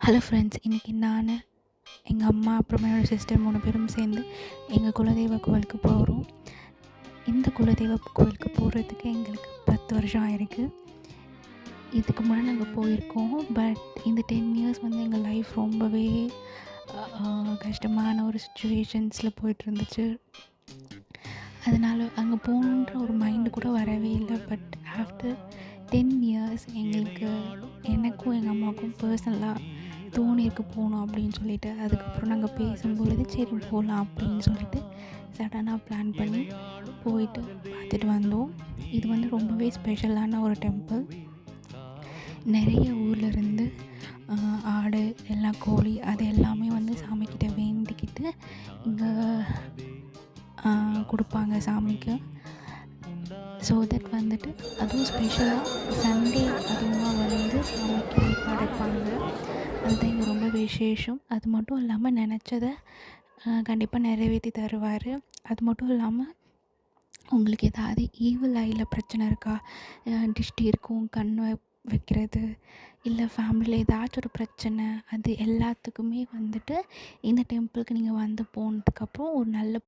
Hello friends, இன்றைக்கி நான் எங்கள் அம்மா அப்புறமா என்னோடய சிஸ்டர் 3 பேரும் சேர்ந்து எங்கள் குலதெய்வ கோவிலுக்கு போகிறோம். இந்த குலதெய்வ கோவிலுக்கு போகிறதுக்கு எங்களுக்கு 10 வருஷம் ஆயிருக்கு. இதுக்கு முன்னாடி நாங்கள் போயிருக்கோம். பட் இந்த 10 இயர்ஸ் வந்து எங்கள் லைஃப் ரொம்பவே கஷ்டமான ஒரு சுச்சுவேஷன்ஸில் போயிட்டுருந்துச்சு. அதனால் அங்கே போகணுன்ற ஒரு மைண்டு கூட வரவே இல்லை. பட் ஆஃப்டர் 10 இயர்ஸ் எனக்கும் எங்கள் அம்மாவுக்கும் பர்சனலாக தோணியிருக்கு போகணும் அப்படின்னு சொல்லிட்டு, அதுக்கப்புறம் நாங்கள் பேசும்பொழுது சரி போகலாம் அப்படின்னு சொல்லிட்டு சடனாக பிளான் பண்ணி போயிட்டு பார்த்துட்டு வந்தோம். இது வந்து ரொம்பவே ஸ்பெஷலான ஒரு டெம்பிள். நிறைய ஊர்லேருந்து ஆடு எல்லாம் கோழி அது எல்லாமே வந்து சாமிக்கிட்ட வேண்டிக்கிட்டு இங்கே கொடுப்பாங்க சாமிக்கு. ஸோ தட் வந்துட்டு அதுவும் ஸ்பெஷலாக சண்டே அதிகமாக வந்து சாமிக்கு படைப்பாங்க. அதுதான் இங்கே ரொம்ப விசேஷம். அது மட்டும் இல்லாமல் நினச்சதை கண்டிப்பாக நிறைவேற்றி தருவார். அது மட்டும் இல்லாமல் உங்களுக்கு ஏதாவது ஈவில் ஐயில் பிரச்சனை இருக்கா, டிஷ்டி இருக்கும், கண் வைக்கிறது, இல்லை ஃபேமிலியில் ஏதாச்சும் ஒரு பிரச்சனை, அது எல்லாத்துக்குமே வந்துட்டு இந்த டெம்பிளுக்கு நீங்கள் வந்து போனதுக்கப்புறம் ஒரு நல்ல